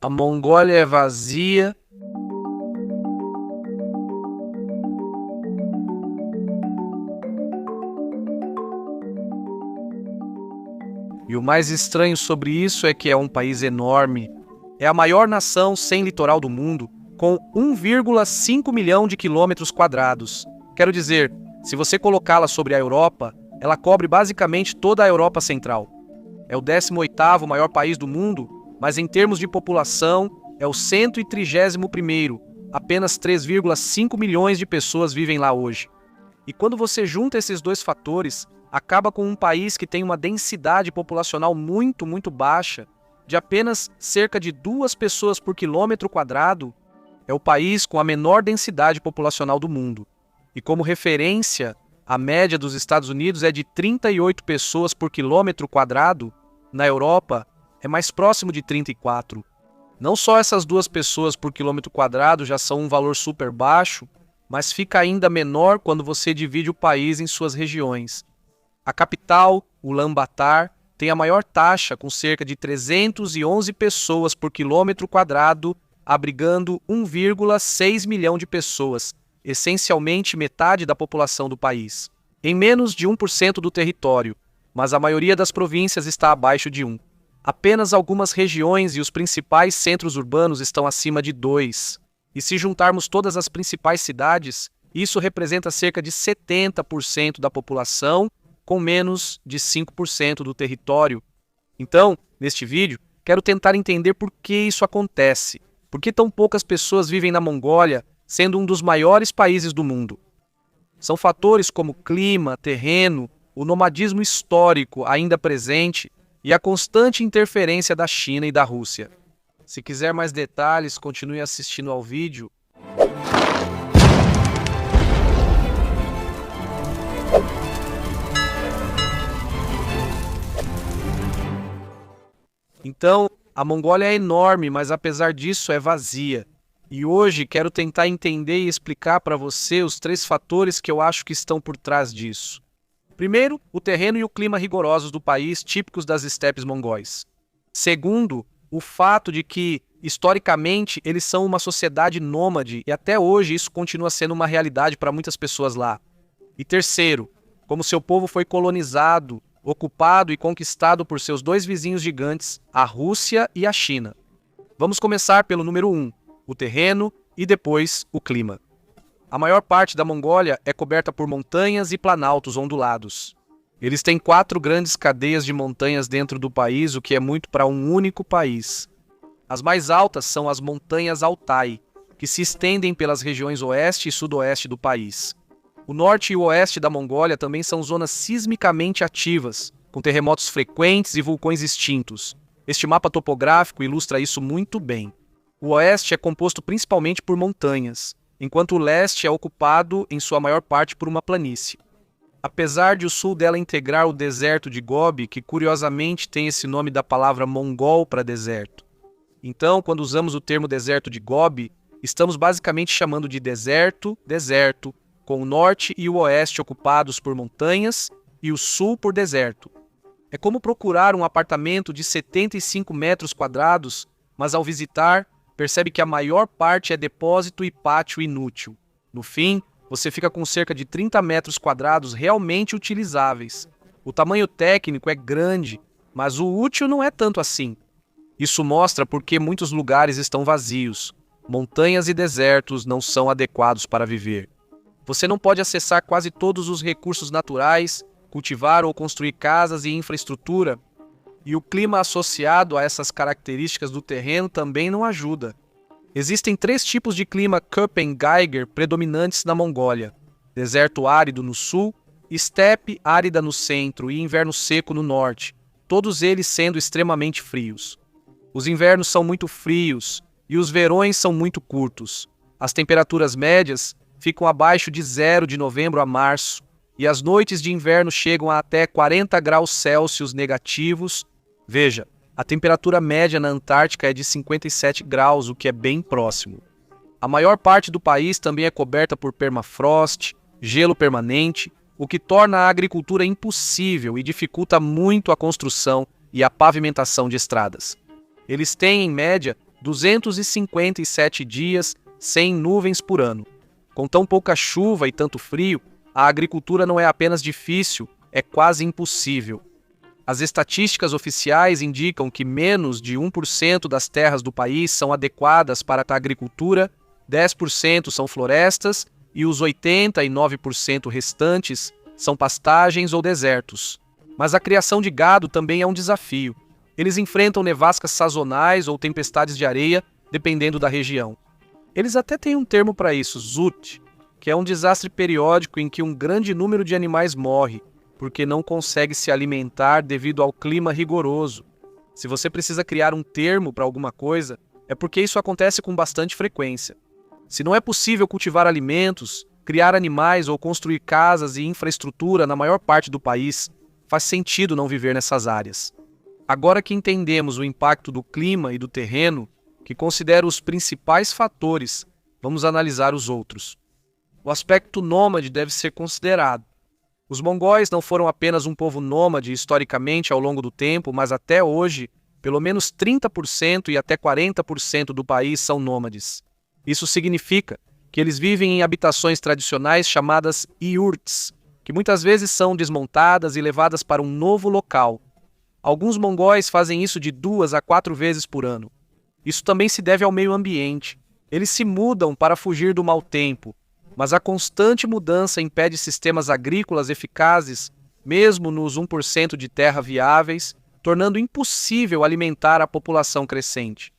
A Mongólia é vazia. E o mais estranho sobre isso é que é um país enorme. É a maior nação sem litoral do mundo, com 1,5 milhão de quilômetros quadrados. Quero dizer, se você colocá-la sobre a Europa, ela cobre basicamente toda a Europa Central. É o 18º maior país do mundo, mas em termos de população, é o 131º. Apenas 3,5 milhões de pessoas vivem lá hoje. E quando você junta esses dois fatores, acaba com um país que tem uma densidade populacional muito baixa, de apenas cerca de 2 pessoas por quilômetro quadrado. É o país com a menor densidade populacional do mundo. E como referência, a média dos Estados Unidos é de 38 pessoas por quilômetro quadrado. Na Europa, é mais próximo de 34. Não só essas 2 pessoas por quilômetro quadrado já são um valor super baixo, mas fica ainda menor quando você divide o país em suas regiões. A capital, Ulaanbaatar, tem a maior taxa, com cerca de 311 pessoas por quilômetro quadrado, abrigando 1,6 milhão de pessoas, essencialmente metade da população do país, em menos de 1% do território, mas a maioria das províncias está abaixo de 1. Apenas algumas regiões e os principais centros urbanos estão acima de 2. E se juntarmos todas as principais cidades, isso representa cerca de 70% da população, com menos de 5% do território. Então, neste vídeo, quero tentar entender por que isso acontece. Por que tão poucas pessoas vivem na Mongólia, sendo um dos maiores países do mundo? São fatores como clima, terreno, o nomadismo histórico ainda presente e a constante interferência da China e da Rússia. Se quiser mais detalhes, continue assistindo ao vídeo. Então, a Mongólia é enorme, mas apesar disso é vazia. E hoje quero tentar entender e explicar para você os 3 fatores que eu acho que estão por trás disso. Primeiro, o terreno e o clima rigorosos do país, típicos das estepes mongóis. Segundo, o fato de que, historicamente, eles são uma sociedade nômade e até hoje isso continua sendo uma realidade para muitas pessoas lá. E terceiro, como seu povo foi colonizado, ocupado e conquistado por seus 2 vizinhos gigantes, a Rússia e a China. Vamos começar pelo número 1, o terreno e depois o clima. A maior parte da Mongólia é coberta por montanhas e planaltos ondulados. Eles têm 4 grandes cadeias de montanhas dentro do país, o que é muito para um único país. As mais altas são as montanhas Altai, que se estendem pelas regiões oeste e sudoeste do país. O norte e o oeste da Mongólia também são zonas sismicamente ativas, com terremotos frequentes e vulcões extintos. Este mapa topográfico ilustra isso muito bem. O oeste é composto principalmente por montanhas, enquanto o leste é ocupado em sua maior parte por uma planície. Apesar de o sul dela integrar o deserto de Gobi, que curiosamente tem esse nome da palavra mongol para deserto. Então, quando usamos o termo deserto de Gobi, estamos basicamente chamando de deserto, com o norte e o oeste ocupados por montanhas e o sul por deserto. É como procurar um apartamento de 75 metros quadrados, mas ao visitar, percebe que a maior parte é depósito e pátio inútil. No fim, você fica com cerca de 30 metros quadrados realmente utilizáveis. O tamanho técnico é grande, mas o útil não é tanto assim. Isso mostra por que muitos lugares estão vazios. Montanhas e desertos não são adequados para viver. Você não pode acessar quase todos os recursos naturais, cultivar ou construir casas e infraestrutura, e o clima associado a essas características do terreno também não ajuda. Existem 3 tipos de clima Köppen-Geiger predominantes na Mongólia: deserto árido no sul, estepe árida no centro e inverno seco no norte, todos eles sendo extremamente frios. Os invernos são muito frios e os verões são muito curtos. As temperaturas médias ficam abaixo de 0 de novembro a março, e as noites de inverno chegam a até 40 graus Celsius negativos. Veja, a temperatura média na Antártica é de 57 graus, o que é bem próximo. A maior parte do país também é coberta por permafrost, gelo permanente, o que torna a agricultura impossível e dificulta muito a construção e a pavimentação de estradas. Eles têm, em média, 257 dias sem nuvens por ano. Com tão pouca chuva e tanto frio, a agricultura não é apenas difícil, é quase impossível. As estatísticas oficiais indicam que menos de 1% das terras do país são adequadas para a agricultura, 10% são florestas e os 89% restantes são pastagens ou desertos. Mas a criação de gado também é um desafio. Eles enfrentam nevascas sazonais ou tempestades de areia, dependendo da região. Eles até têm um termo para isso, zut, que é um desastre periódico em que um grande número de animais morre, porque não consegue se alimentar devido ao clima rigoroso. Se você precisa criar um termo para alguma coisa, é porque isso acontece com bastante frequência. Se não é possível cultivar alimentos, criar animais ou construir casas e infraestrutura na maior parte do país, faz sentido não viver nessas áreas. Agora que entendemos o impacto do clima e do terreno, que considero os principais fatores, vamos analisar os outros. O aspecto nômade deve ser considerado. Os mongóis não foram apenas um povo nômade historicamente ao longo do tempo, mas até hoje, pelo menos 30% e até 40% do país são nômades. Isso significa que eles vivem em habitações tradicionais chamadas yurts, que muitas vezes são desmontadas e levadas para um novo local. Alguns mongóis fazem isso de 2 a 4 vezes por ano. Isso também se deve ao meio ambiente. Eles se mudam para fugir do mau tempo, mas a constante mudança impede sistemas agrícolas eficazes, mesmo nos 1% de terra viáveis, tornando impossível alimentar a população crescente.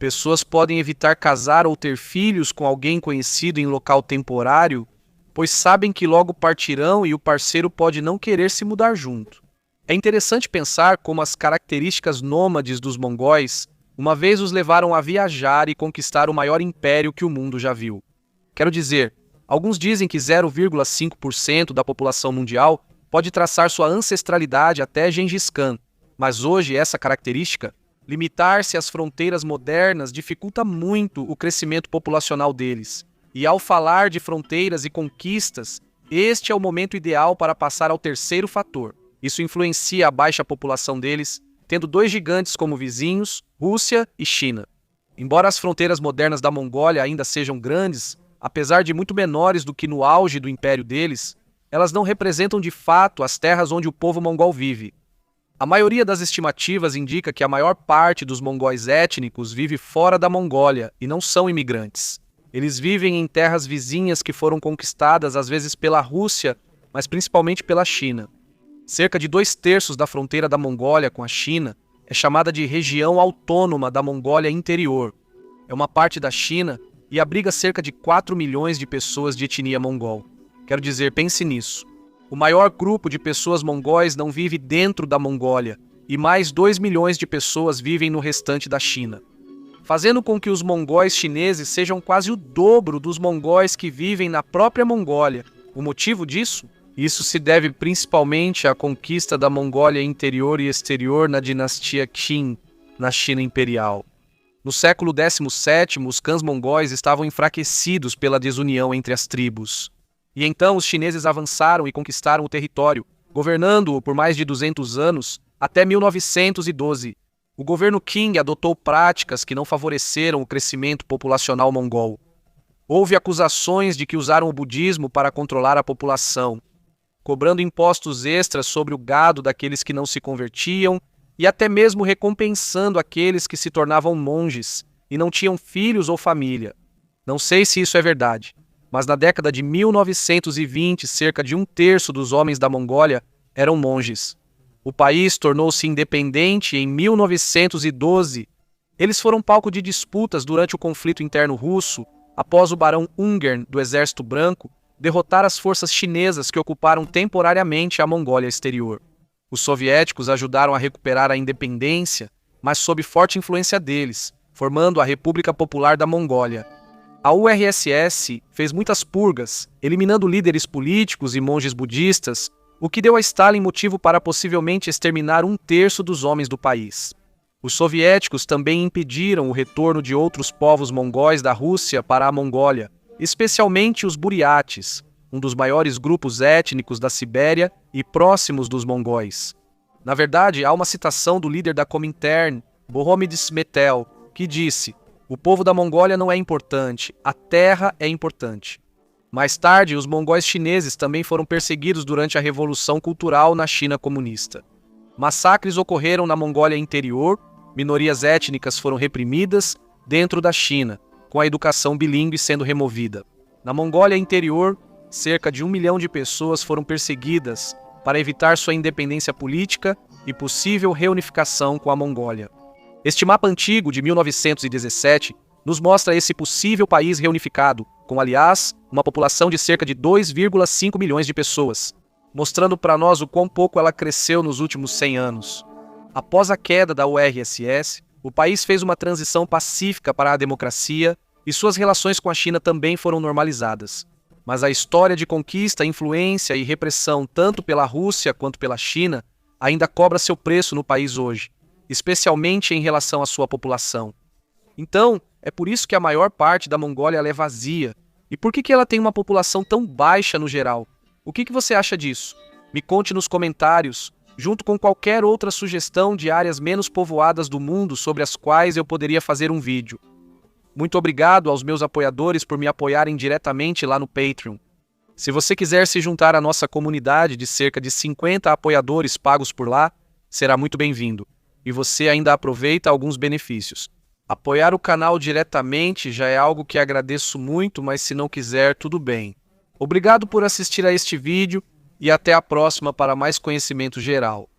Pessoas podem evitar casar ou ter filhos com alguém conhecido em local temporário, pois sabem que logo partirão e o parceiro pode não querer se mudar junto. É interessante pensar como as características nômades dos mongóis uma vez os levaram a viajar e conquistar o maior império que o mundo já viu. Quero dizer, alguns dizem que 0,5% da população mundial pode traçar sua ancestralidade até Gengis Khan, mas hoje essa característica, limitar-se às fronteiras modernas, dificulta muito o crescimento populacional deles. E ao falar de fronteiras e conquistas, este é o momento ideal para passar ao terceiro fator. Isso influencia a baixa população deles, tendo 2 gigantes como vizinhos, Rússia e China. Embora as fronteiras modernas da Mongólia ainda sejam grandes, apesar de muito menores do que no auge do império deles, elas não representam de fato as terras onde o povo mongol vive. A maioria das estimativas indica que a maior parte dos mongóis étnicos vive fora da Mongólia e não são imigrantes. Eles vivem em terras vizinhas que foram conquistadas às vezes pela Rússia, mas principalmente pela China. Cerca de 2/3 da fronteira da Mongólia com a China é chamada de região autônoma da Mongólia Interior. É uma parte da China e abriga cerca de 4 milhões de pessoas de etnia mongol. Quero dizer, pense nisso. O maior grupo de pessoas mongóis não vive dentro da Mongólia e mais 2 milhões de pessoas vivem no restante da China, fazendo com que os mongóis chineses sejam quase o dobro dos mongóis que vivem na própria Mongólia. O motivo disso? Isso se deve principalmente à conquista da Mongólia interior e exterior na dinastia Qin, na China imperial. No século XVII, os clãs mongóis estavam enfraquecidos pela desunião entre as tribos. E então os chineses avançaram e conquistaram o território, governando-o por mais de 200 anos, até 1912. O governo Qing adotou práticas que não favoreceram o crescimento populacional mongol. Houve acusações de que usaram o budismo para controlar a população, cobrando impostos extras sobre o gado daqueles que não se convertiam e até mesmo recompensando aqueles que se tornavam monges e não tinham filhos ou família. Não sei se isso é verdade, mas na década de 1920, cerca de 1/3 dos homens da Mongólia eram monges. O país tornou-se independente em 1912. Eles foram palco de disputas durante o conflito interno russo, após o barão Ungern, do Exército Branco, derrotar as forças chinesas que ocuparam temporariamente a Mongólia exterior. Os soviéticos ajudaram a recuperar a independência, mas sob forte influência deles, formando a República Popular da Mongólia. A URSS fez muitas purgas, eliminando líderes políticos e monges budistas, o que deu a Stalin motivo para possivelmente exterminar 1/3 dos homens do país. Os soviéticos também impediram o retorno de outros povos mongóis da Rússia para a Mongólia, especialmente os buriates, um dos maiores grupos étnicos da Sibéria e próximos dos mongóis. Na verdade, há uma citação do líder da Comintern, Bohomid Smetel, que disse: O povo da Mongólia não é importante, a terra é importante. Mais tarde, os mongóis chineses também foram perseguidos durante a Revolução Cultural na China comunista. Massacres ocorreram na Mongólia interior, minorias étnicas foram reprimidas dentro da China, com a educação bilíngue sendo removida. Na Mongólia interior, cerca de 1 milhão de pessoas foram perseguidas para evitar sua independência política e possível reunificação com a Mongólia. Este mapa antigo de 1917 nos mostra esse possível país reunificado, com, aliás, uma população de cerca de 2,5 milhões de pessoas, mostrando para nós o quão pouco ela cresceu nos últimos 100 anos. Após a queda da URSS, o país fez uma transição pacífica para a democracia e suas relações com a China também foram normalizadas. Mas a história de conquista, influência e repressão tanto pela Rússia quanto pela China ainda cobra seu preço no país hoje, especialmente em relação à sua população. Então, é por isso que a maior parte da Mongólia é vazia. E por que ela tem uma população tão baixa no geral? O que você acha disso? Me conte nos comentários, junto com qualquer outra sugestão de áreas menos povoadas do mundo sobre as quais eu poderia fazer um vídeo. Muito obrigado aos meus apoiadores por me apoiarem diretamente lá no Patreon. Se você quiser se juntar à nossa comunidade de cerca de 50 apoiadores pagos por lá, será muito bem-vindo. E você ainda aproveita alguns benefícios. Apoiar o canal diretamente já é algo que agradeço muito, mas se não quiser, tudo bem. Obrigado por assistir a este vídeo e até a próxima para mais conhecimento geral.